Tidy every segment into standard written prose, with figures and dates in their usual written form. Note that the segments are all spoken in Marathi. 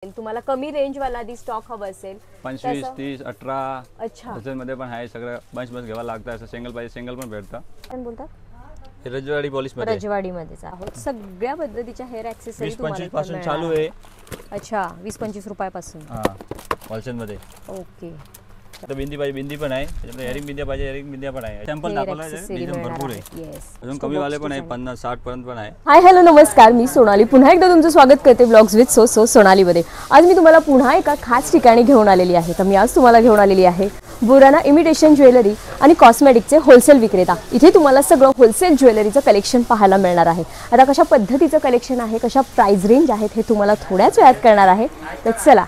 तुम्हाला कमी रेंज वाला आधी स्टॉक हवा असेल 25 30 18 अच्छा त्याच्यामध्ये पण आहे सगळं बंच बंच घ्यावा लागतं असं सिंगल पाहिजे सिंगल पण भेटतं काय बोलतात हे रजवाडी पॉलिश मध्ये रजवाडी मध्येच आहोत सगळ्या पद्धतीच्या हेअर ॲक्सेसरी 20 तुम्हाला 25 इथं पासून मिळणार चालू आहे. आहे अच्छा 20-25 रुपयापासून हां होलसेल मध्ये ओके तर बिंदी पाहिजे बिंदी पण आहे त्याच्यामध्ये हेरिंग बिंदिया पाहिजे हेरिंग बिंदिया पण आहे सॅम्पल दाखवला डिझाइन भरपूर आहे येस अजून कमी वाले पण आहे 50 60 पर्यंत पण आहे. हाय हॅलो नमस्कार मी सोनाली पुन्हा एकदा तुमचं स्वागत करते ब्लॉग्स विथ सो सोनालीमध्ये. आज मी तुम्हाला पुन्हा एका खास ठिकाणी घेऊन आलेली आहे. तर मी आज तुम्हाला घेऊन आलेली आहे बुराना इमिटेशन ज्वेलरी आणि कॉस्मेटिकचे होलसेल विक्रेता. इथे तुम्हाला सगळं होलसेल ज्वेलरीचं कलेक्शन पाहायला मिळणार आहे. आता कशा पद्धतीचं कलेक्शन आहे कशा प्राइस रेंज आहेत हे तुम्हाला थोड्याच वेळात कळणार आहे. तर चला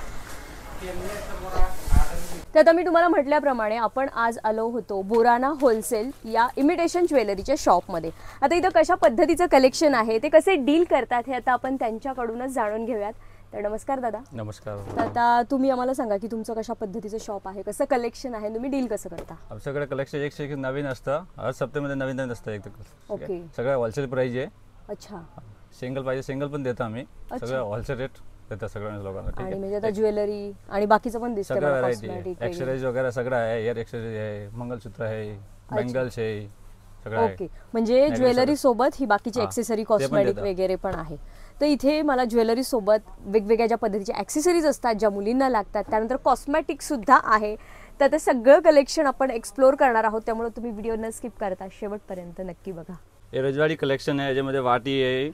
तर आता मी तुम्हाला म्हटल्याप्रमाणे आपण आज आलो होतो बुराना होलसेल या इमिटेशन ज्वेलरीच्या शॉपमध्ये. आता इथं कशा पद्धतीचं कलेक्शन आहे ते कसे डील करतात हे आता आपण त्यांच्याकडूनच जाणून घेऊयात. तर नमस्कार दादा. नमस्कार. तर आता तुम्ही आम्हाला सांगा की तुमचं कशा पद्धतीचं शॉप आहे कसं कलेक्शन आहे तुम्ही डील कसं करता. आमच्याकडे कलेक्शन एक नवीन असतं हर सप्त्यामध्ये नवीन नवीन असतं एक ओके सगळं होलसेल प्राइस आहे. अच्छा सिंगल पाहिजे सिंगल पण देतो आम्ही सगळं होलसेल रेट देतो सगळ्या लोकांना. ठीक आणि आहे म्हणजे आता ज्वेलरी आणि बाकीचं पण दिसतं सगळं मला व्हरायटी कॉस्मेटिक एक्सरसाइज वगैरे सगळं आहे हेअर एक्सरसाइज आहे मंगलसूत्र आहे बँगल्स आहे सगळं आहे. ओके म्हणजे ज्वेलरी सोबत ही बाकीची एक्सेसरी कॉस्मेटिक वगैरे पण आहे. तर इथे मला ज्वेलरी सोबत वेगवेगळ्या ज्या पद्धतीचे ॲक्सेसरीज असतात ज्या मुलींना लागतात त्यानंतर कॉस्मेटिक सुद्धा आहे. तर ते सगळं कलेक्शन आपण एक्सप्लोर करणार आहोत त्यामुळे तुम्ही व्हिडिओ न स्किप करता शेवटपर्यंत नक्की बघा. हे रजवाडी कलेक्शन आहे याच्यामध्ये वाटी आहे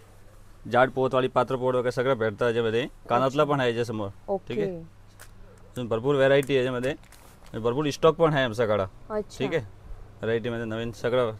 जाड पोतवाली पात्र पोत वगैरे सगळं भेटतं याच्यामध्ये कानातलं पण आहे याच्यासमोर. ठीक आहे अजून भरपूर व्हरायटी आहे याच्यामध्ये भरपूर स्टॉक पण आहे आमच्याकडं. ठीक आहे व्हरायटीमध्ये नवीन सगळं.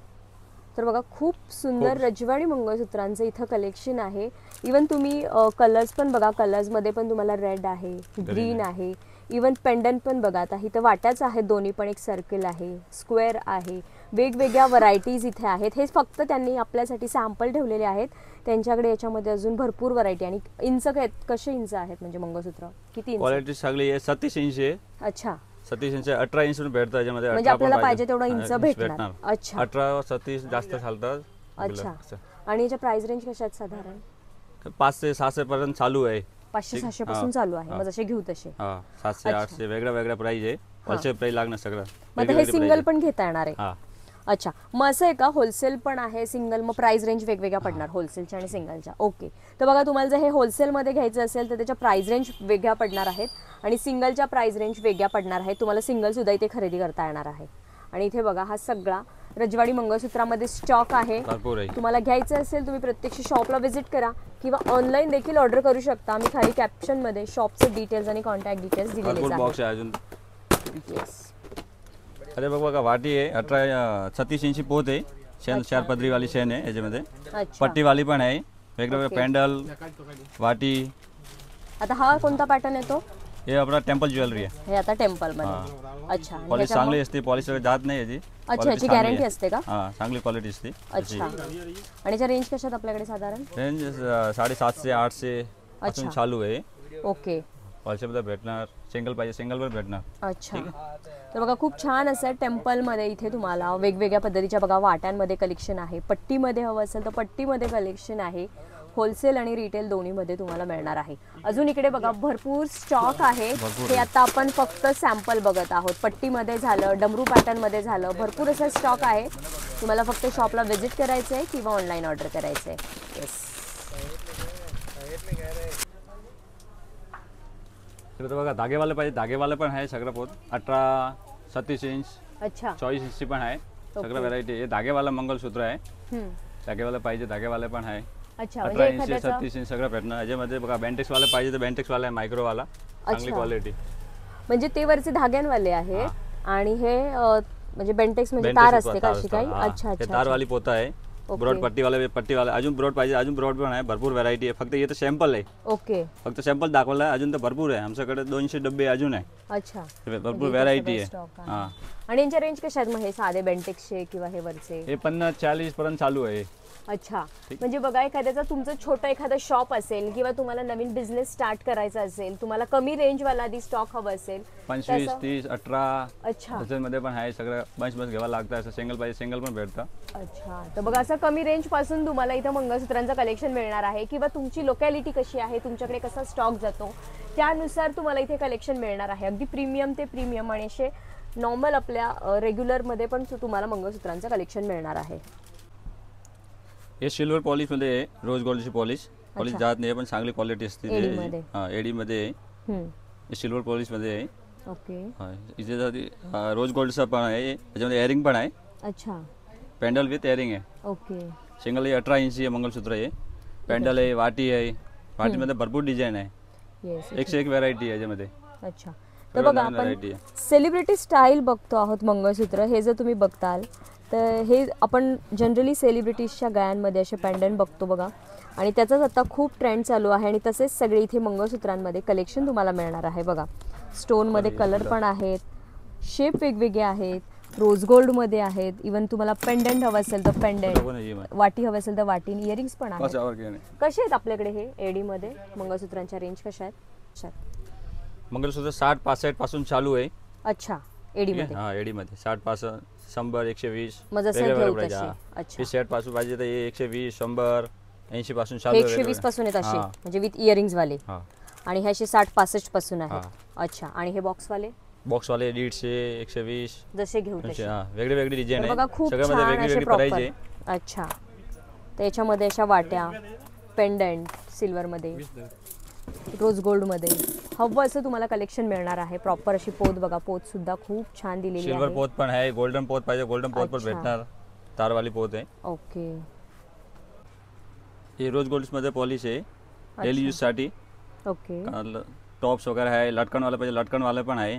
तर बघा खूप सुंदर रजवाडी मंगळसूत्रांचं इथं कलेक्शन आहे. इवन तुम्ही कलर्स पण बघा कलर्समध्ये पण तुम्हाला रेड आहे ग्रीन आहे इवन पेंडंट पण बघा. आता इथं वाट्याच आहेत दोन्ही पण एक सर्कल आहे स्क्वेअर आहे वेगवेगळ्या व्हरायटीज इथे आहेत. हे फक्त त्यांनी आपल्यासाठी सॅम्पल ठेवलेले आहेत. त्यांच्याकडे याच्यामध्ये अजून भरपूर व्हरायटी आणि इंच कसे इंच आहेत म्हणजे मंगळसूत्र किती इंच क्वालिटी सगळी आहे 37 इंच आहे. अच्छा 37 इंच 18 इंच पण भेटतं याच्यामध्ये म्हणजे आपल्याला पाहिजे तेवढा इंच भेटणार. अच्छा 18 37 जास्त चालतात. अच्छा आणि याच्या प्राइस रेंज कशा आहेत साधारण 500 600 पर्यंत चालू आहे 500-600 पासून चालू आहे. मग जसे घेऊ तसे 700 800 वेगळ्या वेगळ्या प्राइस आहे होलसेल प्राइस लागणार सगळं. मग हे सिंगल पण घेता येणार आहे. अच्छा मग असं आहे का होलसेल पण आहे सिंगल मग प्राइस रेंज वेगवेगळ्या पडणार होलसेलच्या आणि सिंगलच्या. ओके तर बघा तुम्हाला जर हे होलसेलमध्ये घ्यायचं असेल तर त्याच्या प्राइस रेंज वेगळ्या पडणार आहेत आणि सिंगलच्या प्राइस रेंज वेगळ्या पडणार आहेत. तुम्हाला सिंगल सुद्धा इथे खरेदी करता येणार आहे. आणि इथे बघा हा सगळा रजवाडी मंगळसूत्रामध्ये स्टॉक आहे. तुम्हाला घ्यायचं असेल तुम्ही प्रत्यक्ष शॉपला व्हिजिट करा किंवा ऑनलाईन देखील ऑर्डर करू शकता. आम्ही खाली कॅप्शनमध्ये शॉपचे डिटेल्स आणि कॉन्टॅक्ट डिटेल्स दिलेले आहेत. अरे बघा वाटी आहे 36 इंची पोत आहे शेण 4 पदरी वाली शेण आहे याच्यामध्ये पट्टी वाली पण आहे वेगवेगळे पॅन्डल वाटी. आता हा कोणता पॅटर्न येतो हे आपला टेम्पल ज्वेलरी आहे. हे आता टेम्पल मध्ये. अच्छा पॉलिश चांगली असते पॉलिश वगैरे जात नाही याची. अच्छा याची गॅरंटी असते का. चांगली क्वालिटी असते. अच्छा आणि याच्या रेंज कशात आपल्याकडे साधारण रेंज 750 800 पासून चालू आहे. ओके होलसेलमध्ये भेटणार सिंगल पाहिजे सिंगल पण भेटणार. अच्छा तर बघा खूप छान असं टेम्पलमध्ये इथे तुम्हाला वेगवेगळ्या पद्धतीच्या बघा वाट्यांमध्ये कलेक्शन आहे. पट्टीमध्ये हवं असेल तर पट्टीमध्ये कलेक्शन आहे. होलसेल आणि रिटेल दोन्हीमध्ये तुम्हाला मिळणार आहे. अजून इकडे बघा भरपूर स्टॉक आहे. हे आता आपण फक्त सॅम्पल बघत आहोत. पट्टीमध्ये झालं डमरू पॅटर्नमध्ये झालं भरपूर असा स्टॉक आहे. तुम्हाला फक्त शॉपला व्हिजिट करायचं आहे किंवा ऑनलाईन ऑर्डर करायचं आहे. येस बघा धागेवाले पाहिजे धागेवाले पण आहे सगळं पोत 18 37 इंच अच्छा 24 इंचची पण आहे सगळं व्हरायटी आहे. धागेवाला मंगलसूत्र आहे धागेवाला पाहिजे धागेवाले पण आहे. अच्छा 18 इंच 37 इंच सगळं भेटणार. याच्यामध्ये बघा बँटेक्स वाला पाहिजे तर बँटेक्स वाला आहे मायक्रोवाला चांगली क्वालिटी म्हणजे ते वरचे धाग्यांवाले आहे आणि हे म्हणजे बेंटेक्स म्हणजे तार असते का अशी काही. अच्छा अच्छा तारवाली पोता आहे ब्रॉड पट्टीवाला अजून ब्रॉड पाहिजे अजून ब्रॉड पण आहे भरपूर व्हरायटी आहे. फक्त इथं सॅम्पल आहे. ओके फक्त सॅम्पल दाखवला आहे अजून तर भरपूर आहे आमच्याकडे 200 डब्बे अजून आहे. अच्छा भरपूर व्हरायटी आहे. आणि यांच्या रेंज कशा आहेत मग हे साधे बेंटेक्सचे किंवा हे वरचे? हे 50-40 पर्यंत चालू आहे. अच्छा, म्हणजे बघा एखाद्याचं तुमचं छोटं एखादं शॉप असेल किंवा तुम्हाला नवीन बिझनेस स्टार्ट करायचा असेल, तुम्हाला कमी रेंज वाला आधी स्टॉक हवं असेल 25, 30, 18 अच्छा त्याच्यामध्ये पण आहे. सगळं बंच घ्यावं लागतं. असं सिंगल पाहिजे सिंगल पण भेटतं. अच्छा, तर बघा असं कमी रेंज पासून तुम्हाला इथं मंगळसूत्रांचं कलेक्शन मिळणार आहे किंवा तुमची लोकॅलिटी कशी आहे, तुमच्याकडे कसा स्टॉक जातो त्यानुसार तुम्हाला इथे कलेक्शन मिळणार आहे. अगदी प्रीमियम ते प्रीमियम आणि असे नॉर्मल आपल्या रेग्युलरमध्ये पण तुम्हाला मंगळसूत्रांचं कलेक्शन मिळणार आहे. हे सिल्वर पॉलिशमध्ये आहे. रोज गोल्डची पॉलिश जात नाही पण चांगली क्वालिटी असते. एडीमध्ये. हां, एडीमध्ये आहे. हे सिल्वर पॉलिशमध्ये आहे. ओके. हां, इथे रोज गोल्डचं पण आहे. त्याच्यामध्ये इयरिंग पण आहे. अच्छा. पॅन्डल विथ इयरिंग आहे. ओके. सिंगल 18 इंची आहे मंगळसूत्र आहे. पॅन्डल आहे, वाटी आहे. वाटीमध्ये भरपूर डिझाईन आहे. येस. 101 व्हरायटी आहे याच्यामध्ये. अच्छा, तर बघा आपण सेलिब्रिटी स्टाईल बघतो आहोत मंगळसूत्र. हे जर तुम्ही बघताल तर हे आपण जनरली सेलिब्रिटीजच्या गळ्यांमध्ये असे पॅन्डंट बघतो बघा, आणि त्याचाच आता खूप ट्रेंड चालू आहे. आणि तसेच सगळे इथे मंगळसूत्रांमध्ये कलेक्शन तुम्हाला मिळणार आहे बघा. स्टोनमध्ये कलर पण आहेत, शेप वेगवेगळे आहेत, रोज गोल्डमध्ये आहेत. इवन तुम्हाला पेंडंट हवं असेल तर पेंडंट, वाटी हवं असेल तर वाटी, इयरिंग्स पण आहेत. कसे आहेत आपल्याकडे हे एडीमध्ये मंगळसूत्रांच्या रेंज कशा आहेत? मंगळसूत्र 60-65 पासून चालू आहे. अच्छा, एडीमध्ये. हां, एडीमध्ये 60-65, 100, 120 मग जसं घेऊ तसे. अच्छा, 60 पासून पाहिजे तर 120, 100, 80 पासून चालू आहे. 120 पासून आहेत असे, म्हणजे विथ इयरिंग्स वाले. हां, आणि हे असे 60-65 पासून आहेत. अच्छा, आणि हे बॉक्स वाले? बॉक्स वाले 150, 120 जसे घेऊ तसे. हां, वेगळे डिझाईन आहे. बघा खूप सगळ्यामध्ये छान असे वेगळी प्रॉपर. प्राइस आहे. अच्छा, तर याच्यामध्ये अशा वाट्या, पेंडंट सिल्वरमध्ये, रोज गोल्डमध्ये हवं असं तुम्हाला कलेक्शन मिळणार आहे. प्रॉपर अशी पोत बघा, पोत सुद्धा खूप छान दिलेली आहे. सिल्वर पोत पण आहे, गोल्डन पोत पाहिजे गोल्डन पोत पण भेटणार. तारवाली पोत आहे. ओके. हे रोज गोल्ड मध्ये पॉलिश आहे, डेली यूज साठी. ओके. टॉप्स वगैरे आहे, लटकन वाला पाहिजे लटकन वाला पण आहे.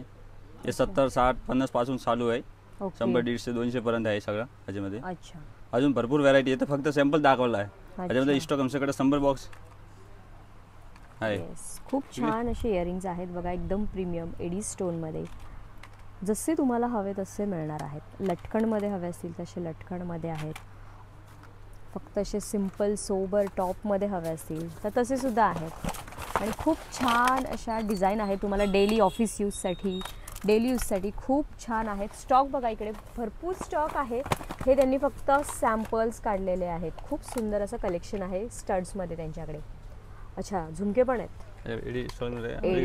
हे 70, 60, 50 पासून चालू आहे. 100, 150, 200 पर्यंत आहे सगळं त्याच्यामध्ये. अच्छा, अजून भरपूर व्हरायटी आहे. तर फक्त सॅम्पल दाखवला आहे. त्याच्यामध्ये स्टॉक आमच्याकडे 100 बॉक्स आहे. खूप छान असे इयरिंग्स आहेत बघा, एकदम प्रीमियम एडी स्टोनमध्ये. जसे तुम्हाला हवे तसे मिळणार आहेत. लटकनमध्ये हवे असतील तसे लटकनमध्ये आहेत. फक्त असे सिम्पल सोबर टॉपमध्ये हवे असतील तर तसे सुद्धा आहेत. आणि खूप छान अशा डिझाईन आहेत तुम्हाला डेली ऑफिस यूजसाठी खूप छान आहेत. स्टॉक बघा इकडे भरपूर स्टॉक आहे. हे त्यांनी फक्त सॅम्पल्स काढलेले आहेत. खूप सुंदर असं कलेक्शन आहे स्टड्समध्ये त्यांच्याकडे. अच्छा, झुमके पण आहेत एडी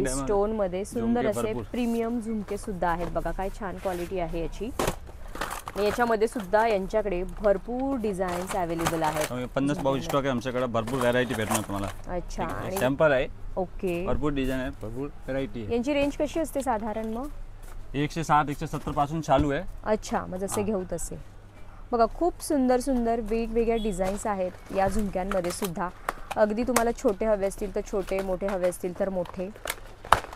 स्टोनमध्ये. सुंदर असे प्रीमियम झुमके सुद्धा आहेत बघा. काय छान क्वालिटी आहे याची. आणि याच्यामध्ये सुद्धा यांच्याकडे भरपूर डिझाईन्स अवेलेबल आहेत. 50 बॉक्स स्टॉक आहे आमच्याकडे. भरपूर व्हरायटी भेटणार तुम्हाला. अच्छा, आणि सॅम्पल आहे. ओके. भरपूर डिझाईन आहे, भरपूर व्हरायटी आहे. यांची रेंज कशी असते साधारण मग? 160, 170 पासून चालू आहे. अच्छा, मग जसे घेऊ तसे. बघा खूप सुंदर सुंदर वेगवेगळ्या डिझाईन्स आहेत या झुमक्यांमध्ये सुद्धा. अगदी तुम्हाला छोटे हवे असतील तर छोटे, मोठे हवे असतील तर मोठे.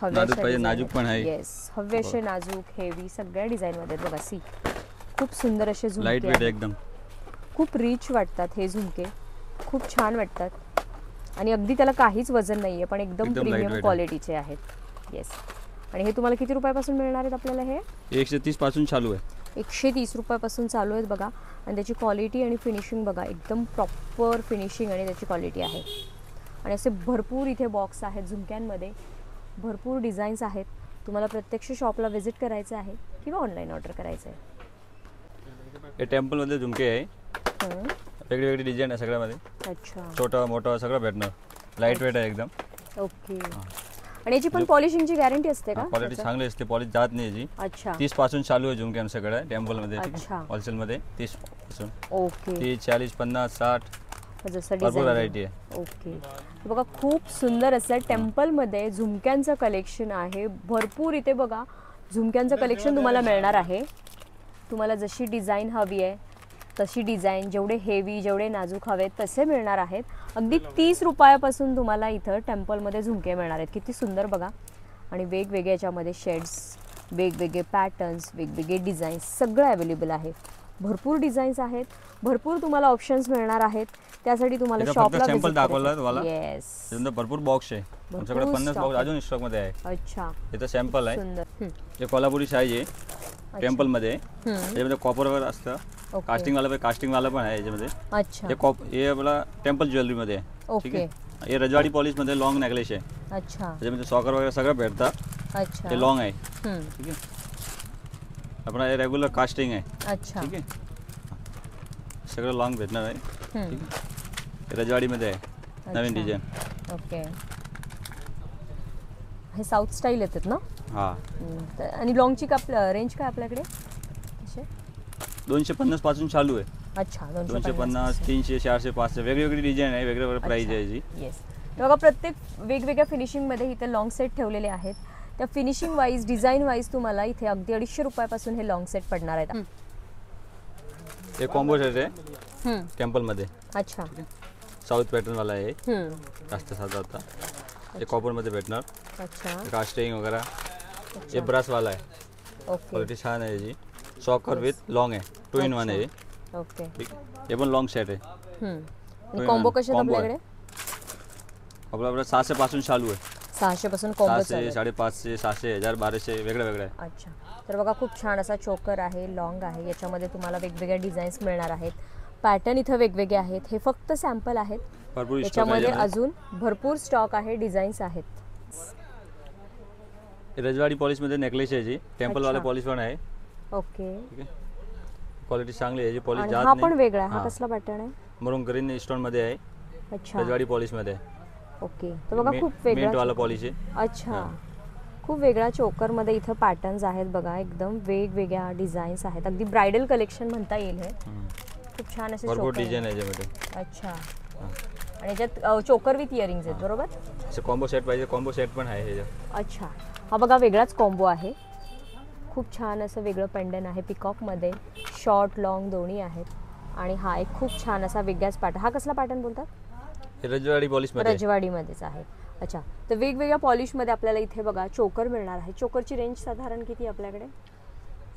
नाजूक पण आहे. येस, हवे असे नाजूक, हेवी सगळ्या डिझाईनमध्ये बघा. सी, खूप सुंदर असे झुमके, लाईट वेट एकदम. खूप रिच वाटतात हे झुमके, खूप छान वाटतात. आणि अगदी त्याला काहीच वजन नाहीये, पण एकदम प्रीमियम क्वालिटीचे आहेत. येस. आणि हे तुम्हाला किती रुपयापासून मिळणार आहेत आपल्याला? हे 130 पासून चालू आहे. 130 रुपयापासून चालू आहेत बघा. आणि त्याची क्वालिटी आणि फिनिशिंग बघा, एकदम प्रॉपर फिनिशिंग आणि त्याची क्वालिटी आहे. आणि असे भरपूर इथे बॉक्स आहेत झुमक्यांमध्ये, भरपूर डिझाईन्स आहेत. तुम्हाला प्रत्यक्ष शॉपला व्हिजिट करायचं आहे किंवा ऑनलाईन ऑर्डर करायचं आहे. हे टेम्पलमध्ये झुमके आहे, वेगवेगळी डिझाईन आहे सगळ्यामध्ये. अच्छा, छोटं मोठं सगळं भेटणार. लाईट वेट आहे एकदम. ओके. आणि याची पण पॉलिशिंगची गॅरंटी असते का? क्वालिटी चांगली असते, पॉलिश जात नाही याची. अच्छा. 30 पासून चालू आहे झुमके आमच्याकडे टेम्पलमध्ये. अच्छा. होलसेलमध्ये 30 पासून. ओके. 30, 40, 50, 60 जसं भरपूर व्हरायटी आहे. ओके. बघा खूप सुंदर असं टेम्पलमध्ये झुमक्यांचं कलेक्शन आहे. भरपूर इथे बघा झुमक्यांचं कलेक्शन तुम्हाला मिळणार आहे. तुम्हाला जशी डिझाईन हवी आहे तशी डिझाईन, जेवढे हेवी जेवढे नाजूक हवे तसे मिळणार आहेत. अगदी 30 रुपयापासून तुम्हाला इथं टेम्पलमध्ये झुमके मिळणार आहेत. किती सुंदर बघा. आणि वेगवेगळे याच्यामध्ये शेड्स, वेगवेगळे पॅटर्न्स, वेगवेगळे डिझाईन्स सगळं अवेलेबल आहे. भरपूर डिझाईन्स आहेत, भरपूर तुम्हाला ऑप्शन्स मिळणार आहेत. त्यासाठी तुम्हाला शॉपला सॅम्पल दाखवलं तुम्हाला. येस, भरपूर बॉक्स आहे आमच्याकडे. 50 बॉक्स अजून स्टॉक मध्ये आहे. अच्छा, इथं सॅम्पल आहे. सुंदर. हे कोल्हापुरी साईज आहे. टेम्पल मध्ये याच्यामध्ये कॉपर वगैरे असतं. ओके. कास्टिंग वाला पण आहे याच्यामध्ये. अच्छा. हे आपला टेम्पल ज्वेलरी मध्ये आहे. ठीक ओके. आहे. हे रजवाडी पॉलिश मध्ये लॉंग नेकलेस आहे. अच्छा. त्याच्यामध्ये सॉकर वगैरे सगळं भेटतं. अच्छा. हे लॉंग आहे. हम्म. ठीक आहे. आपला हे रेग्युलर कास्टिंग आहे. अच्छा. ठीक आहे. सगळं लॉंग भेटणार आहे. हम्म. ठीक आहे. हे रजवाडीमध्ये आहे. नवीन अच्छा. डिझाईन. ओके. हे साऊथ स्टाईल येतात ना? हा. आणि लॉंगची रेंज काय आपल्याकडे? कसे? 250 पासून चालू आहे. अच्छा. 250, 300, 400, 500 वेगवेगळी डिझाईन आहे. वेगवेगळी प्राइस आहे याची. येस. बघा प्रत्येक वेगवेगळ्या फिनिशिंगमध्ये इथे लॉंग सेट ठेवलेले आहेत. त्या फिनिशिंग वाईज डिझाईन वाईज तुम्हाला इथे अगदी 250 रुपयापासून हे लॉंग सेट पडणार आहेत. हे कॉम्बो सेट आहे टेम्पल मध्ये. अच्छा. साऊथ पॅटर्न वाला आहे. जास्त साधा होता. हे कॉपर मध्ये भेटणार. अच्छा. कास्टिंग वगैरह. हे ब्रास वाला आहे. ओके. क्वालिटी छान आहे याची. सॉकर विथ लॉंग आहे. 2 in 1 आहे. ओके. ठीक. हे पण लॉंग सेट आहे. आणि कॉम्बो कसे आहेत आपल्याकडे? आपल्याकडे 600 पासून चालू आहे. 600 पासून कॉम्बो 600, 550, 700, 1000, 1200 वेगळं वेगळं आहे. अच्छा. तर बघा खूप छान असा चोकर आहे, लॉंग आहे. याच्यामध्ये तुम्हाला वेगवेगळ्या डिझाईन्स मिळणार आहेत. पॅटर्न इथं वेगवेगळे आहेत. हे फक्त सॅम्पल आहेत. भरपूर याच्यामध्ये अजून भरपूर स्टॉक आहे, डिझाईन्स आहेत. रजवाडी पॉलिश मध्ये नेकलेस आहे जी. टेम्पल वाला पॉलिश पण आहे. ओके. ठीक आहे. क्वालिटी चांगली आहे. याची पॉलिश जात हा नाही. पण वेगळा आहे. हा कसला पॅटर्न आहे? मरून ग्रीन स्टोन मध्ये आहे. अच्छा. रजवाडी पॉलिश मध्ये. ओके. तर बघा खूप वेगळा मिंट वाला पॉलिश आहे. अच्छा. खूप वेगळा चोकर मध्ये इथं पॅटर्न्स आहेत बघा. एकदम वेगवेगळ्या डिझाईन्स आहेत. अगदी ब्रायडल कलेक्शन म्हणता येईल हे. खूप छान असे भरपूर चोकर डिझाईन आहे याच्यामध्ये. अच्छा. आणि याच्यात चोकर विथ इयरिंग्स आहेत बरोबर? असे कॉम्बो सेट पाहिजे. कॉम्बो सेट पण आहे ह्याच्यात. अच्छा. हा बघा वेगळाच कॉम्बो आहे. खूप छान असं वेगळं पेंडन आहे पिकॉकमध्ये. शॉर्ट लॉंग दोन्ही आहेत. आणि हा एक खूप छान असा वेगळाच पॅटर्न. हा कसला पॅटर्न बोलतात? रजवाडी पॉलिश मध्ये. रजवाडीमध्येच आहे. अच्छा. तर वेगवेगळ्या पॉलिशमध्ये आपल्याला इथे बघा चोकर मिळणार आहे. चोकरची रेंज साधारण किती आपल्याकडे?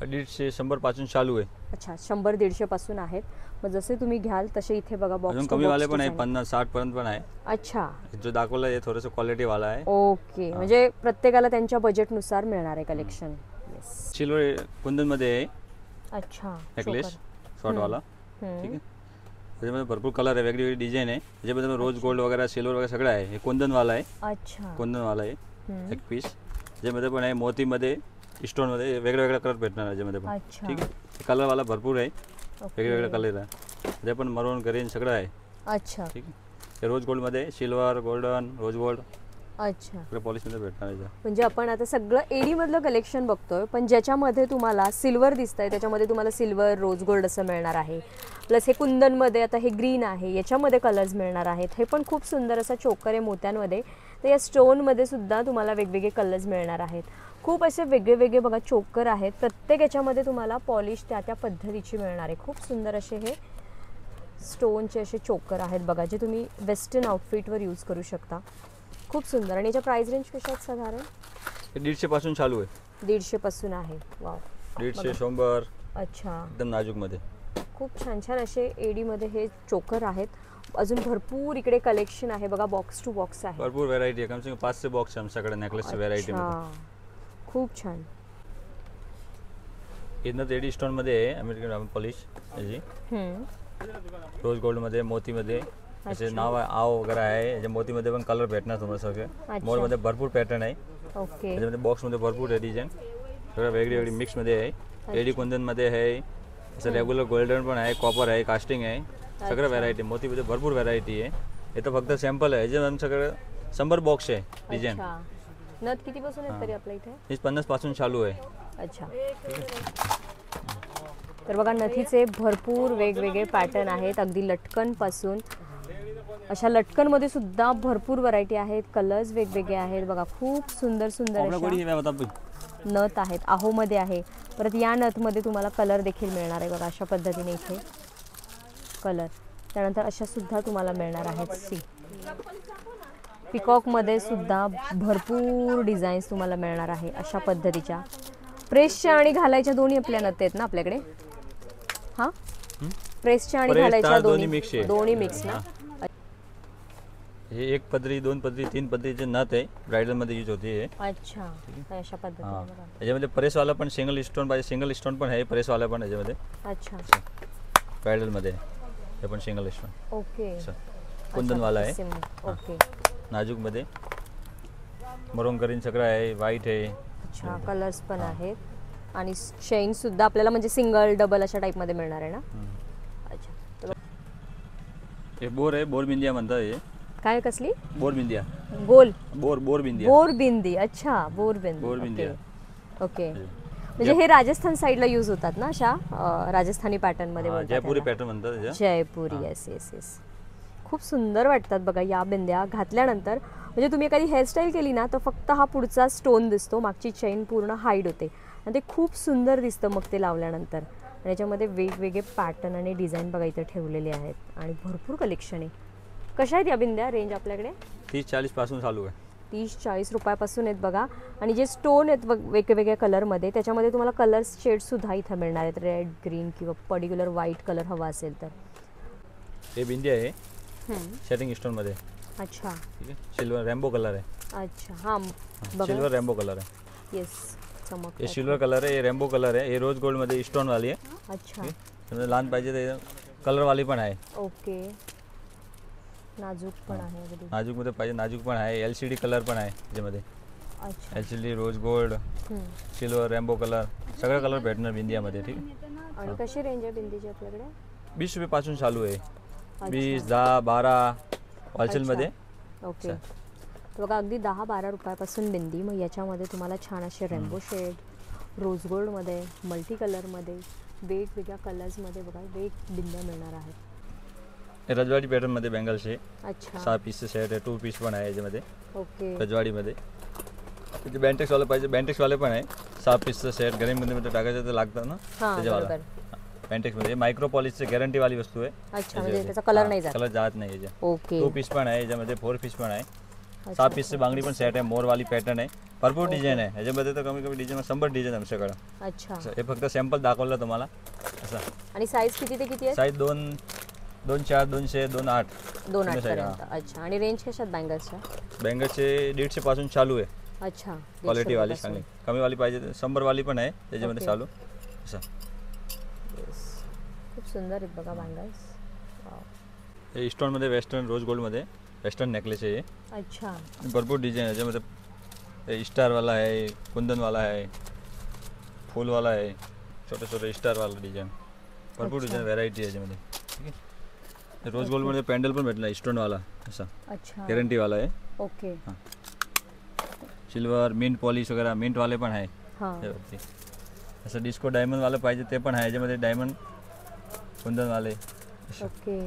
150, 100 पासून चालू आहे. अच्छा. 100-150 पासून आहेत. मग जसे तुम्ही घ्याल तसे इथे बघा बॉक्स. अजून कमी वाले पण आहे. 50-60 पर्यंत पण आहे. अच्छा. जो दाखवला हे थोडंसं क्वालिटी वाला आहे. ओके. म्हणजे प्रत्येकाला त्यांच्या बजेटनुसार मिळणार आहे कलेक्शन. येस. सिल्वर कुंदन मध्ये आहे. अच्छा. नेकलेस शॉर्ट वाला. ठीक आहे. त्याच्यामध्ये भरपूर कलर आहे. वेगवेगळी डिझाईन आहे. त्याच्यामध्ये रोज गोल्ड वगैरे सिल्वर वगैरे सगळं आहे. हे कुंदन वाला आहे. अच्छा. कुंदन वाला आहे. एक पीस. त्याच्यामध्ये पण आहे मोतीमध्ये स्टोन मध्ये वेगळे वेगळे कलर भेटणार याच्यामध्ये पण. अच्छा. ठीक आहे. कलर वाला भरपूर आहे. वेगवेगळे कलर आहे. ते पण मरून ग्रीन सगळं आहे. अच्छा. ठीक आहे. हे रोज गोल्ड मध्ये सिल्वर गोल्डन रोज गोल्ड. अच्छा. सगळं पॉलिश मध्ये भेटणार. म्हणजे आपण आता सगळं एडी मधलं कलेक्शन बघतोय. पण ज्याच्यामध्ये तुम्हाला सिल्वर दिसतंय त्याच्यामध्ये तुम्हाला सिल्वर रोज गोल्ड असं मिळणार आहे. प्लस हे कुंदन मध्ये आता हे ग्रीन आहे. याच्यामध्ये कलर्स मिळणार आहेत. हे पण खूप सुंदर असा चोकर आहे मोत्यांमध्ये. तर या स्टोन मध्ये सुद्धा तुम्हाला वेगवेगळे कलर्स मिळणार आहेत. खूप असे वेगळे वेगळे बघा चोकर आहेत. प्रत्येक याच्यामध्ये तुम्हाला पॉलिश त्या त्या पद्धतीची मिळणार आहे. खूप सुंदर असे हे स्टोनचे असे चोकर आहेत बघा, जे तुम्ही वेस्टर्न आउटफिटवर यूज करू शकता. खूप सुंदर. आणि याच्या प्राइस रेंज कशा आहेत साधारण? 150 पासून चालू आहे. 150 पासून आहे. वाव. 150, 100. अच्छा. एकदम नाजूक मध्ये. खूप छान छान असे एडी मध्ये हे चोकर आहेत. अजून भरपूर इकडे कलेक्शन आहे बघा. बॉक्स टू बॉक्स आहे. भरपूर व्हरायटी आहे. कम से कम 500 बॉक्स आहे आमच्याकडे नेकलेसची व्हरायटी मध्ये. खूप छान. इथनं एडी स्टोन मध्ये आहे. अमेरिकन पॉलिश याची. रोज गोल्ड मध्ये मोती मध्ये असे नाव आहे. आव वगैरे आहे. याच्या मोती मध्ये पण कलर भेटणार तुम्हाला सगळे. मोर मध्ये भरपूर पॅटर्न आहे. ओके. याच्यामध्ये बॉक्स मध्ये भरपूर आहे डिझाईन. सगळं वेगळी वेगळी मिक्स मध्ये आहे. एडी कुंदन मध्ये आहे. असं रेग्युलर गोल्डन पण आहे. कॉपर आहे. कास्टिंग आहे. सगळं व्हरायटी. मोती मध्ये भरपूर व्हरायटी आहे. हे तर फक्त सॅम्पल आहे. याच्यात आमच्याकडे 100 बॉक्स आहे डिझाईन. नथ किती पासून आहेत तरी आपल्या इथे? 50 पासून चालू आहे. अच्छा. तर बघा नथीचे भरपूर वेगवेगळे पॅटर्न आहेत. अगदी लटकन पासून अशा लटकन मध्ये सुद्धा भरपूर व्हरायटी आहेत. कलर्स वेगवेगळे आहेत बघा. खूप सुंदर सुंदर नथ आहेत. आहो मध्ये आहे. परत या नथ मध्ये तुम्हाला कलर देखील मिळणार आहे बघा. अशा पद्धतीने इथे कलर. त्यानंतर अशा सुद्धा तुम्हाला मिळणार आहेत. सी पिकॉक मध्ये सुद्धा भरपूर डिझाईन्स तुम्हाला मिळणार आहे अशा पद्धतीच्या. प्रेसच्या आणि घालायच्या दोन्ही आपल्या नथ आहेत ना आपल्याकडे? हा, प्रेसच्या आणि घालायच्या दोन्ही मिक्स ना. हे 1 पदरी 2 पदरी 3 पदरीचे नथ आहे, ब्रायडल मध्ये यूज होते हे. अच्छा, अशा पद्धतीने हा बघा. याच्यामध्ये प्रेसवाला पण सिंगल स्टोन पाहिजे, सिंगल स्टोन पण आहे, प्रेसवाला पण याच्यामध्ये अच्छा, ब्रायडल मध्ये हे पण सिंगल स्टोन. ओके. कुंदनवाला आहे, ओके. नाजूक मध्ये मरून करीन सगळं आहे, व्हाईट आहे. अच्छा, कलर्स पण आहेत आणि चेन सुद्धा आपल्याला म्हणजे सिंगल डबल अशा टाइप मध्ये मिळणार आहे ना. अच्छा, तर हे बोर आहे, बोर बिंदिया म्हणतात हे. काय कसली बोर बिंदिया, गोल बोर बिंदिया, बोर बिंदी. अच्छा, बोर बिंदी. बोर बिंदिया. ओके. म्हणजे हे राजस्थान साइडला यूज होतात ना अशा राजस्थानी पॅटर्न मध्ये बोलतात जयपुरी त्याला. पॅटर्न म्हणतात त्याच्या. जयपुरी. Yes yes yes. खूप सुंदर वाटतात बघा या बिंद्या घातल्यानंतर. म्हणजे तुम्ही एखादी हेअरस्टाईल केली ना तर फक्त हा पुढचा स्टोन दिसतो, मागची चेन पूर्ण हाईड होते आणि ते खूप सुंदर दिसतं मग ते लावल्यानंतर. आणि याच्यामध्ये वेगवेगळे पॅटर्न आणि डिझाईन बघा इथे ठेवलेले आहेत आणि भरपूर कलेक्शन आहे. कशा आहेत या बिंद्या? रेंज आपल्याकडे 30-40 पासून चालू आहे. 30-40 रुपयापासून आहेत बघा. आणि जे स्टोन आहेत वेगवेगळ्या कलरमध्ये त्याच्यामध्ये तुम्हाला कलर शेडसुद्धा इथं मिळणार आहेत, रेड, ग्रीन किंवा पर्टिक्युलर व्हाईट कलर हवा असेल तर. हे बिंदिया आहे सेटिंग स्टोन मध्ये. अच्छा, ठीक आहे. सिल्वर रेम्बो कलर आहे. अच्छा. हां बघा. सिल्वर रेम्बो कलर आहे. येस, चमक. हे सिल्वर कलर आहे, हे रेम्बो कलर आहे, हे रोज गोल्ड मध्ये स्टोन वाली आहे. अच्छा, त्यामध्ये लहान पाहिजे ते कलर वाली पण आहे. ओके. नाजूक पण आहे अगदी. नाजूक मध्ये पाहिजे नाजूक पण आहे, LCD कलर पण आहे त्याच्यामध्ये. अच्छा. LCD, rose gold, silver, rainbow colour सगळे कलर भेटणार बिंदियामध्ये. ठीक आहे. आणि कशी रेंज आहे बिंदीची आपल्याकडे? 20 रुपये पासून चालू आहे. 20, 10, 12 होलसेलमध्ये. ओके. तर बघा अगदी 10-12 रुपयापासून बिंदी. मग याच्यामध्ये तुम्हाला छान असे रेम्बो शेड, रोज गोल्डमध्ये, मल्टी कलरमध्ये, वेगवेगळ्या कलर्समध्ये बघा बिंद्या मिळणार आहेत. हे रजवाडी पॅटर्न मध्ये बँगल्स आहे. अच्छा. 6 पीसचं सेट आहे, 2 पीस पण आहे याच्यामध्ये ओके. रजवाडीमध्ये. तिथे बँटेक्स वाला पाहिजे, बँटेक्स वाले पण आहे. 6 पीसचं सेट गरमीमध्ये टाकायचं तर लागतं ना त्याच्यावाला. बँटेक्स मध्ये मायक्रो पॉलिशची गॅरंटी वाली वस्तू आहे. अच्छा, म्हणजे त्याचा कलर नाही जात. कलर जात नाही याच्या. ओके. 2 पीस पण आहे याच्यामध्ये, 4 पीस पण आहे. 6 पीसची बांगडी पण सेट आहे, मोरवाली पॅटर्न आहे, भरपूर डिझाईन आहे याच्यामध्ये. तर कमी डिझाईन 100 डिझाईन आमच्याकडं. अच्छा. हे फक्त सॅम्पल दाखवलं तुम्हाला असं. आणि साईज किती ते किती आहे? साईज 2.4, 200, 2.8. 2.8 पर्यंत. अच्छा. आणि रेंज कशात बँगल्सच्या? बँगल्सचे 150 पासून चालू आहे. अच्छा. क्वालिटी वाली चांगली. कमी वाली पाहिजे 100 वाली पण आहे त्याच्यामध्ये चालू असं. खूप सुंदर आहेत बघा बँगल्स. हे स्टोन मध्ये वेस्टर्न, रोज गोल्ड मध्ये वेस्टर्न नेकलेस आहे. अच्छा. भरपूर डिझाईन आहे याच्यामध्ये. स्टारवाला आहे, कुंदनवाला आहे, फुलवाला आहे, छोटे छोटे स्टारवाला डिझाईन. भरपूर डिझाईन व्हेरायटी आहे याच्यामध्ये. ठीक आहे. रोज गोल्डमध्ये पॅन्डल पण भेटला स्टोनवाला असा. अच्छा. गॅरंटीवाला आहे. ओके. सिल्वर, मिंट पॉलिश वगैरे मिंटवाले पण आहे हां. त्यावरती. असं डिस्को डायमंडवालं पाहिजे ते पण आहे याच्यामध्ये, डायमंड कुंदनवाले. ओके.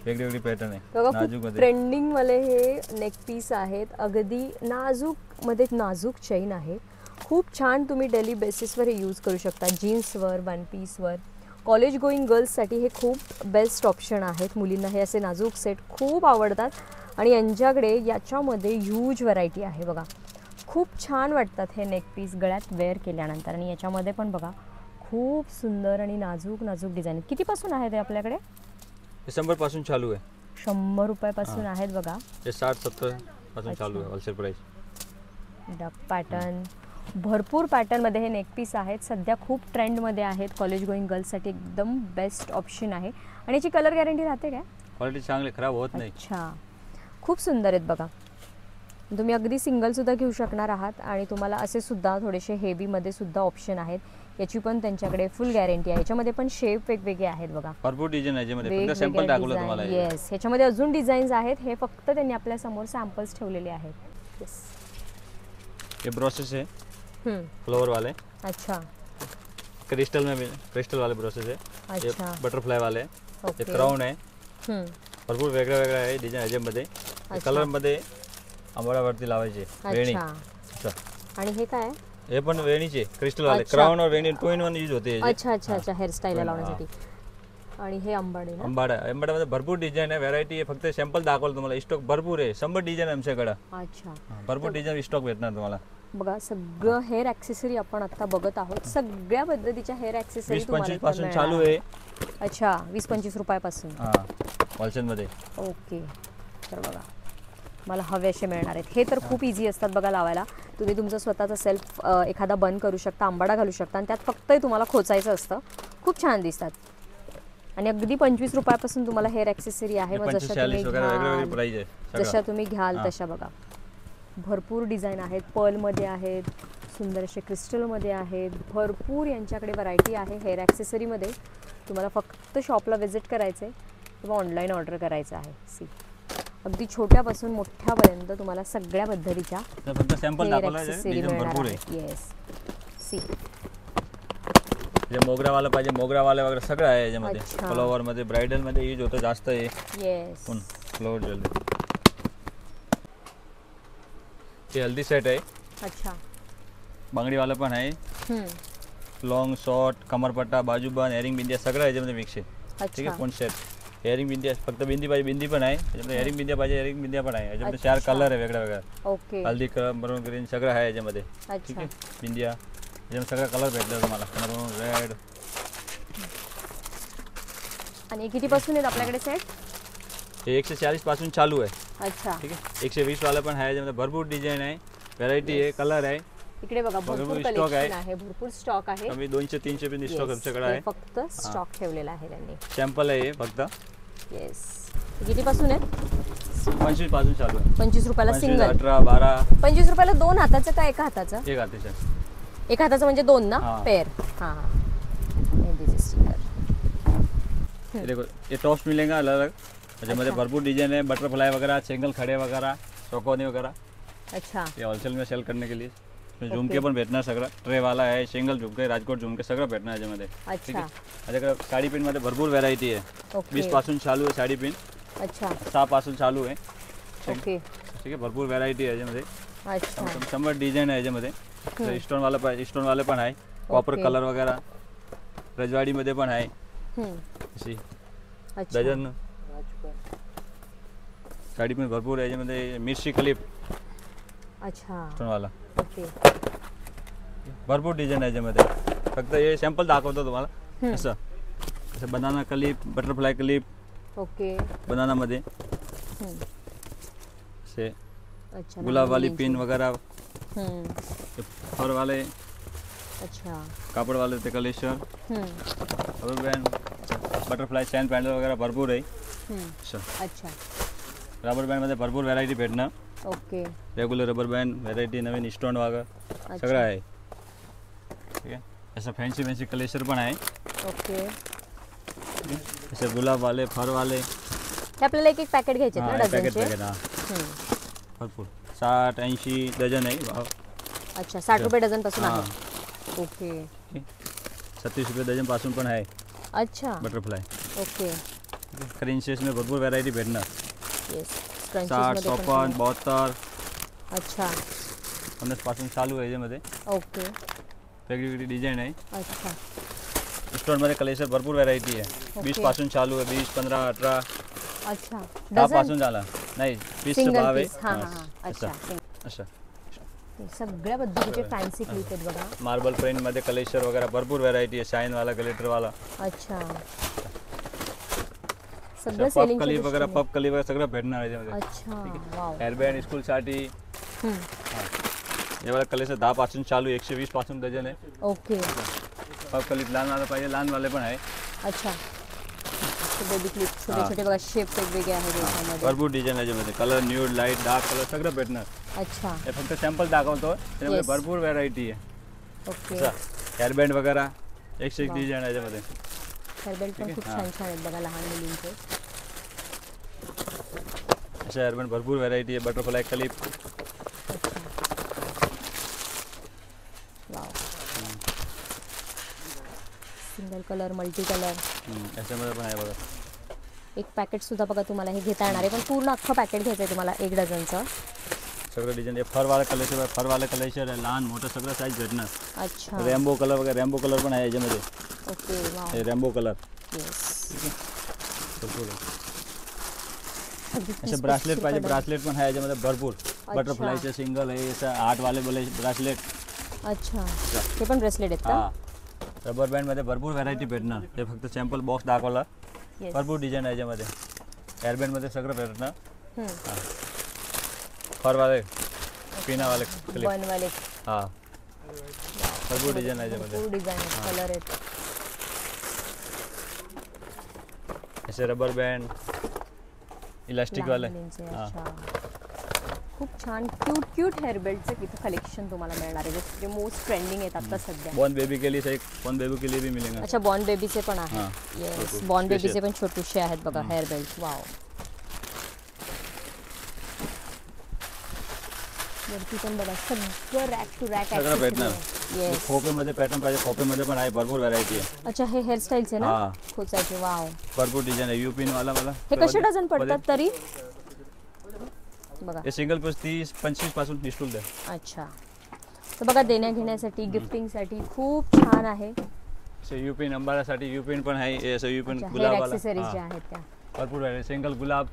वेगवेगळी पॅटर्न आहे बघा नाजूक खूप मध्ये. ट्रेंडिंग वाले हे नेक पीस आहेत. अगदी नाजूक मध्ये नाजूक चेन आहे. खूप छान. तुम्ही डेली बेसिसवर हे यूज करू शकता. जीन्सवर, वन पीसवर. कॉलेज गोईंग गर्ल्ससाठी हे खूप बेस्ट ऑप्शन आहेत. मुलींना हे असे नाजूक सेट खूप आवडतात आणि यांच्याकडे याच्यामध्ये ह्यूज व्हरायटी आहे बघा. खूप छान वाटतात हे नेक पीस गळ्यात वेअर केल्यानंतर. आणि याच्यामध्ये पण बघा खूप सुंदर आणि नाजूक नाजूक डिझाईन. कितीपासून आहे ते आपल्याकडे? 100 पासून चालू आहे. 100 रुपयापासून आहेत बघा. हे 60-70 पासून चालू आहे होलसेल प्राइस. डक पॅटर्न, भरपूर पॅटर्नमध्ये हे नेक पीस आहेत. सध्या खूप ट्रेंडमध्ये आहेत. कॉलेज गोईंग गर्ल्ससाठी एकदम बेस्ट ऑप्शन आहे. आणि याची कलर गॅरंटी राहते काय? क्वालिटी चांगली, खराब होत नाही. अच्छा. खूप सुंदर आहेत बघा. तुम्ही अगदी सिंगलसुद्धा घेऊ शकणार आहात आणि तुम्हाला असे सुद्धा थोडेसे हेवीमध्ये सुद्धा ऑप्शन आहेत. याची पण त्यांच्याकडे फुल गॅरंटी आहे. याच्यामध्ये पण शेप वेगवेगळे आहेत बघा. भरपूर डिझाईन आहे याच्यामध्ये. फक्त सॅम्पल दाखवलं तुम्हाला. येस, याच्यामध्ये अजून डिझाईन्स आहेत. हे फक्त त्यांनी आपल्या समोर सॅम्पल्स ठेवलेले आहेत. येस. हे ब्रोसेस है फ्लावर वाले. अच्छा. क्रिस्टल में भी क्रिस्टल वाले ब्रोसेस है. अच्छा. ये बटरफ्लाई वाले. ओके. ये क्राउन है. भरपूर वेगळा वेगळा आहे डिझाईन याच्यामध्ये. कलर मध्ये आंबोळ्यावरती लावायचे वेणी. आणि हे काय? हे पण वेणीचे क्रिस्टल वाले. क्राउन और वेणी 2 in 1 यूज होते हैं. अच्छा अच्छा अच्छा. हेअरस्टाईलला लावण्यासाठी. आणि हे अंबाडे ना? अंबाड्यामध्ये भरपूर डिझाईन आहे, व्हरायटी आहे. फक्त सॅम्पल दाखवलं तुम्हाला. स्टॉक भरपूर आहे. 100 डिझाईन आमच्याकडे. अच्छा. भरपूर डिझाईन स्टॉक भेटणार तुम्हाला. बघा सगळं हेअर ॲक्सेसरी आपण आता बघत आहोत. सगळ्या पद्धतीच्या हेअर ॲक्सेसरी 20-25 पासून चालू आहे. अच्छा. 20-25 रुपयापासून. हां होलसेल मध्ये. ओके. तर बघा मला हवे असे मिळणार आहेत. हे तर खूप इझी असतात बघा लावायला. तुम्ही तुमचं स्वतःचा सेल्फ एखादा बन करू शकता, आंबाडा घालू शकता आणि त्यात फक्त तुम्हाला खोचायचं असतं. खूप छान दिसतात आणि अगदी 25 रुपयापासून तुम्हाला हेअर ॲक्सेसरी आहे. मग जशा तुम्ही घ्याल तशा बघा. भरपूर डिझाईन आहेत, पर्लमध्ये आहेत, सुंदर असे क्रिस्टलमध्ये आहेत. भरपूर यांच्याकडे व्हरायटी आहे हेअर ॲक्सेसरीमध्ये. तुम्हाला फक्त शॉपला व्हिजिट करायचं आहे किंवा ऑनलाईन ऑर्डर करायचं आहे. सी अगदी छोट्यापासून मोठ्यापर्यंत तुम्हाला सगळ्या पद्धतीच्या फक्त सॅम्पल दाखवला भरपूर आहे. येस सी मोगरावाला पाहिजे मोगरावाला वगैरे सगळं आहे याच्यामध्ये. फ्लॉवर मध्ये ब्रायडल मध्ये यूज होतं जास्त आहे. Yes flower jewellery. हे हल्दी सेट आहे. अच्छा बांगडीवाला पण आहे. लॉंग शॉर्ट कमरपट्टा बाजूबंद हेअरिंग बिंदिया सगळं याच्यामध्ये मिक्स आहे. ठीक आहे. फोन सेट हेअरिंग बिंदिया फक्त बिंदी पाहिजे बिंदी पण आहे याच्यामध्ये. हेअरिंग बिंदिया पाहिजे हेअरिंग बिंदिया पण आहे याच्यामध्ये. 4 कलर आहे वेगळा वेगळा. ओके हल्दी मरून ग्रीन सगळं आहे याच्यामध्ये. ठीक आहे. बिंदिया याच्यामध्ये सगळा कलर भेटला तुम्हाला. मरून रेड. आणि कितीपासून आहेत आपल्याकडे सेट? हे 140 पासून चालू आहे. अच्छा ठीक आहे. 120 वाला पण आहे याच्यामध्ये. भरपूर डिझाईन आहे, व्हरायटी आहे, कलर आहे. इकडे बघा भरपूर कलेक्शन आहे, भरपूर स्टॉक आहे. कमी 200-300 पण स्टॉक आमच्याकडे आहे. फक्त स्टॉक ठेवलेला आहे त्यांनी. सॅम्पल आहे हे फक्त. येस कितीपासून आहे? 25 पासून चालू आहे. 25 रुपयाला सिंगल. 18 12. 25 रुपयाला 2 हाताचं का एका हाताचं? एक हाताचं. एक हाताचं म्हणजे 2 ना पेयर. हां हां ये देखो ये टॉप्स मिलेगा अलग अलग. त्याच्यामध्ये भरपूर डिजाइन है. बटरफ्लाई वगैरह सिंगल खड़े वगैरह चौकोनी वगैरह. अच्छा ये होलसेल में सेल करने के लिए. झुमके पण भेटणार सगळं. ट्रे वाला आहे, सिंगल झुमके, राजकोट झुमके सगळं भेटणार याच्यामध्ये. ठीक आहे. माझ्याकडे साडी पिन मध्ये भरपूर व्हरायटी आहे. 20 पासून चालू आहे साडी पिन. अच्छा 6 पासून चालू आहे. ओके ठीक आहे. भरपूर व्हरायटी आहे याच्यामध्ये. अच्छा 100 डिझाईन आहे याच्यामध्ये. स्टोन वाला पाहिजे स्टोन वाले पण आहे. कॉपर कलर वगैरह रजवाड़ी मध्ये पण आहे. अशी डझन साडी पण भरपूर आहे याच्यामध्ये. मिरची क्लिप. अच्छा स्टोन वाला. ओके भरपूर डिझाईन आहे याच्यामध्ये. फक्त हे सॅम्पल दाखवतो तुम्हाला. असं असं banana clip, butterfly clip. Okay banana मध्ये से अच्छा गुलाब वाली पिन वगैरह. फर वाले. अच्छा कापड वाले ते collection. Rubber band butterfly San pendant वगैरह भरपूर आहे. अच्छा रबर बँड मध्ये भरपूर व्हरायटी भेटणार. Okay regular rubber band variety नवीन स्टोन वगैरे सगळं आहे. ठीक आहे. असं फॅन्सी कलेक्शन पण आहे. ओके असे गुलाब वाले फर वाले. हे आपल्याला एक पॅकेट घ्यायचे ना डझनचे. भरपूर 60-80 डझन आहे भाव. अच्छा 60 रुपये डझन पासून आहे. ओके 37 रुपये डझन पासून पण आहे. अच्छा बटरफ्लाय. ओके क्रंचेस में भरपूर व्हरायटी भेटणार. येस 60 54 72. अच्छा 50 पासून चालू आहे याच्यामध्ये. ओके वेगवेगळी डिझाईन आहे. अच्छा स्टोन मध्ये कलेक्शन भरपूर व्हरायटी आहे. 20 पासून चालू आहे. 20 15 18. अच्छा 10 पासून झाला नाही 20 चे भाव आहे. हां हां अच्छा अच्छा सगळ्या पद्धतीचे फॅन्सी क्लिप आहेत बघा. मार्बल प्रिंट मध्ये कलेक्शन वगैरह भरपूर व्हरायटी आहे. शाईन वाला ग्लिटर वाला. अच्छा सगळं सेलिंग क्लिप वगैरह पप क्लिप वगैरह सगळं भेटणार याच्यामध्ये. अच्छा वाव हेअर बँड स्कूल साठी. हे वाला कलेक्शन 10 पासून चालू 120 पासून डझन आहे. ओके पप क्लिप लहान वाला पाहिजे लहान वाले पण आहे. अच्छा बेबी क्लिप छोटे छोटे बघा शेप वेगवेगळे आहेत याच्यामध्ये. भरपूर डिझाईन आहे याच्यामध्ये. Colour nude light dark colour सगळं भेटणार. अच्छा हे फक्त सॅम्पल दाखवतो. त्याच्यामध्ये भरपूर व्हरायटी आहे. ओके हेअर बँड वगैरह 101 डिझाईन आहे याच्यामध्ये. हेअर बँड पण खूप छान छान आहेत बघा लहान मुलींचे. अशा हेअर बँड भरपूर व्हरायटी आहे. Butterfly clip. Wow single colour multi colour याच्यामध्ये पण आहे बघा. एक पॅकेट सुद्धा बघा तुम्हाला हे घेता येणार आहे. पण पूर्ण अख्खं पॅकेट घ्यायचं आहे तुम्हाला 1 डझनचं. सगळं डिझाईन फर वाला कलेक्शन फर वाला कलेक्शन आहे. लहान मोठं सगळं साईज भेटणार. अच्छा रेम्बो कलर वगैरे रेम्बो कलर पण आहे याच्यामध्ये. ओके वाव हे रेम्बो कलर. येस असे ब्रासलेट पाहिजे ब्रासलेट पण आहे याच्यामध्ये भरपूर. बटरफ्लायचे सिंगल आहे. असं 8 वाले ब्रासलेट. अच्छा ते पण ब्रेसलेट आहेत का? हां रबर बँड मध्ये भरपूर व्हरायटी भेटणार. ते फक्त सॅम्पल बॉक्स दाखवला. भरपूर डिझाईन आहे याच्यामध्ये. हेअर बँड मध्ये सगळं भेटणार. फर वाले पिना वाले क्लिप बन वाले हां भरपूर डिझाईन आहे याच्यामध्ये भरपूर डिझाईन कलर आहेत. असे रबर बँड इलास्टिक वाले लहान मुलींचे, हां अच्छा. खूप छान क्यूट क्यूट हेअर बेल्टचं इथं कलेक्शन तुम्हाला मिळणार आहे जे मोस्ट ट्रेंडिंग आहेत आता सध्या. बॉर्न बेबी के लिए एक बॉर्न बेबी के लिए भी मिलेगा. अच्छा बॉर्न बेबीचे पण हां. आहेत. येस छोटू. Born Special. बेबीचे पण छोटूशे आहेत बघा हेअर बेल्ट. वाव. वरती पण बघा सगळं रॅक टू रॅक सगळं भेटणार. येस. खोपेमध्ये पॅटर्न पाहिजे खोपेमध्ये पण आहे भरपूर व्हरायटी आहे. अच्छा हे हेअरस्टाईलचे ना हां. खोचायचे. वाव. भरपूर डिझाईन आहे यूपिन वाला मला हे कसे डझन पडतात तरी बघा. हे सिंगल पीस 30-25 पासून स्टूल द्या. अच्छा तर बघा देण्या घेण्यासाठी गिफ्टिंगसाठी खूप छान आहे. असे यूपिन अंबारासाठी यूपिन पण आहे हे असं यूपिन हेअर गुलाब वाला ॲक्सेसरीज हां. ज्या आहेत त्या. भरपूर व्हरायटी सिंगल गुलाब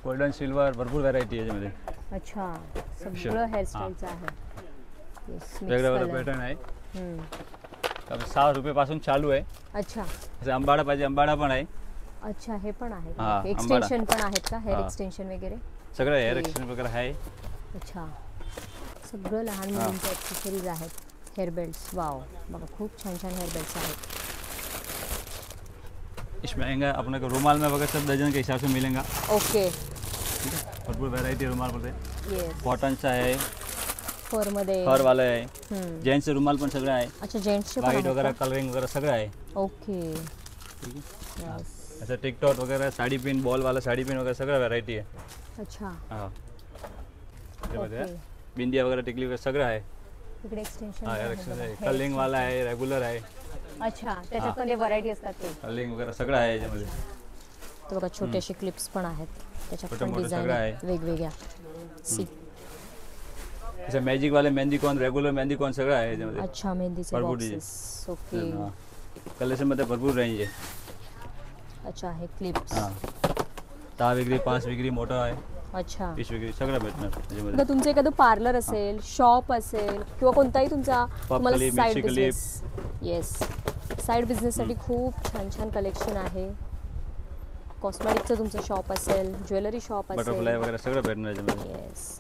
गोल्डन सिल्वर भरपूर व्हरायटी आहे याच्यामध्ये. अच्छा सगळं हेअरस्टाईलचं आहे. येस वेगळा वेगळा पॅटर्न आहे. 6 रुपये पासून चालू आहे. अच्छा असं अंबाडा पाहिजे अंबाडा पण आहे. अच्छा हे पण आहे हां, एक्सटेन्शन पण आहेत का हेअर हां. एक्सटेन्शन वगैरे. सगळं हेअर ओके. एक्सटेंशन वगैरे आहे. अच्छा सगळं लहान मुलींचे ॲक्सेसरीज आहेत. Hair belts. वाव बघा खूप छान छान हेअर बेल्ट्स आहेत. इसमें आएगा अपने को रुमाल में वगैरह सब दर्जन के हिसाब से मिलेगा. ओके भरपूर व्हरायटी रुमाल मध्ये येस कॉटनचा आहे फरमध्ये. फर वाला आहे जेंट्सचे रुमाल पण सगळं आहे. अच्छा जेंट्सचे पण व्हाईट आहेत वगैरह का? कलरिंग वगैरह सगळं आहे. ओके ठीक आहे. यस. असं टिकटॉक वगैरह साडी पिन बॉल वाला साडी पिन वगैरह सगळं व्हरायटी आहे. अच्छा हां त्यामध्ये ओके. बिंदिया वगैरह टिकली वगैरे सगळं आहे. इकडे एक्सटेन्शन हां हेअर एक्सटेंशन आहे कलिंग वाला आहे रेग्युलर आहे अच्छा त्याच्यात पण व्हरायटी असतात ते. कलिंग वगैरह सगळं आहे याच्यामध्ये. तर बघा छोटेसे क्लिप्स पण आहेत त्याच्यात छोटे पण मोठे डिझाईन सगळं आहेत वेगवेगळ्या. सी असं मॅजिक वाले मेहंदी कॉन रेग्युलर मेहंदी कॉन सगळं आहे याच्यामध्ये. अच्छा मेहंदीचे भरपूर बॉक्सेस. ओके हां कलेक्शनमध्ये भरपूर रेंज आहे. अच्छा हे क्लिप्स. हां 10 विक्री 5 विक्री मोठं आहे अच्छा 20 विक्री सगळं भेटणार त्याच्यामध्ये. बघा तुमचं एखादं पार्लर असेल शॉप असेल किंवा कोणताही तुमचा तुम्हाला clip, side mixie business. Yes side बिझनेससाठी खूप छान छान कलेक्शन आहे. कॉस्मेटिकचं तुमचं शॉप असेल ज्वेलरी शॉप बटरफ्लाय असेल. वगैरे सगळं भेटणार याच्यामध्ये. येस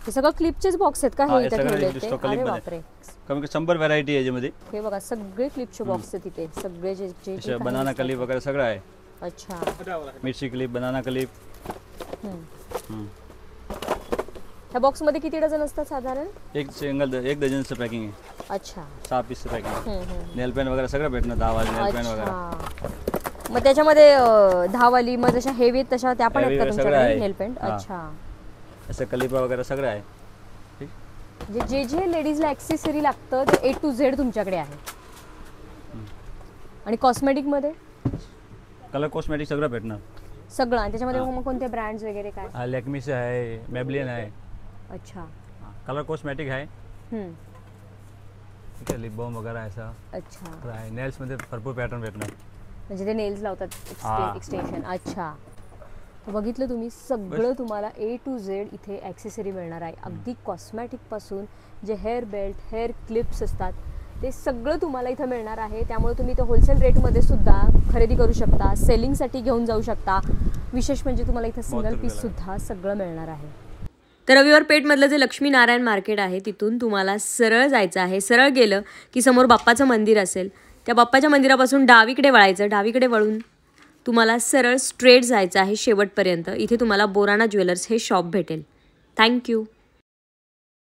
हे सगळं क्लिपचेच बॉक्स आहेत का हां, हे हे इथे सगळं ठेवले ते. stock अरे clip मध्ये. बापरे कमी 100 व्हरायटी आहे याच्यामध्ये. हे बघा सगळे क्लिपचे बॉक्स आहेत इथे सगळे जे जे अशा काही बनाना दिसतात. क्लिप वगैरे सगळं आहे. अच्छा मिरची क्लिप बनाना क्लिप. हम्म. ह्या बॉक्स मध्ये किती डझन असतात साधारण. एक डझनचं पॅकिंग आहे. अच्छा 6 पीसचं पॅकिंग आहे. नेल पेन वगैरे सगळं भेटणार 10 वाले नेल पेन वगैरे. अच्छा मग त्याच्यामध्ये 10 वाली मग जशा हेवी आहेत तशा त्या पण आहेत का Heavy सगळं तुमच्याकडे आहे. नेल पेंट. हां. अच्छा असं कलिपा वगैरे सगळं आहे. ठीक म्हणजे जे जे लेडीजला ॲक्सेसरी लागतं ते A to Z तुमच्याकडे आहे. आणि कॉस्मेटिक मध्ये कलर कॉस्मेटिक सगळं भेटणार. सगळं आणि त्याच्यामध्ये मग कोणते ब्रँड्स वगैरे काय. लॅक्मीचं आहे मेबलिन आहे. अच्छा कलर कॉस्मेटिक आहे. हम्म. ठीक आहे लिप बाम वगैरे ऐसा अच्छा आहे. नेल्समध्ये भरपूर पॅटर्न भेटणार. म्हणजे ते नेल्स लावतात हां. एक्सटेन्शन. अच्छा तर बघितलं तुम्ही सगळं तुम्हाला A to Z इथे ॲक्सेसरी मिळणार आहे. अगदी कॉस्मॅटिकपासून जे हेअर बेल्ट हेअर क्लिप्स असतात ते सगळं तुम्हाला इथं मिळणार आहे. त्यामुळे तुम्ही इथं होलसेल रेटमध्ये सुद्धा खरेदी करू शकता सेलिंगसाठी घेऊन जाऊ शकता. विशेष म्हणजे तुम्हाला इथं सिंगल पीस सुद्धा सगळं मिळणार आहे. तर रविवार पेठमधलं जे लक्ष्मीनारायण मार्केट आहे तिथून तुम्हाला सरळ जायचं आहे. सरळ गेलं की समोर बाप्पाचं मंदिर असेल त्या बाप्पाच्या मंदिरापासून डावीकडे वळायचं. डावीकडे वळून तुम्हाला सरळ स्ट्रेट जायचं आहे शेवटपर्यंत. इथे तुम्हाला बोराणा ज्वेलर्स हे शॉप भेटेल. थँक्यू.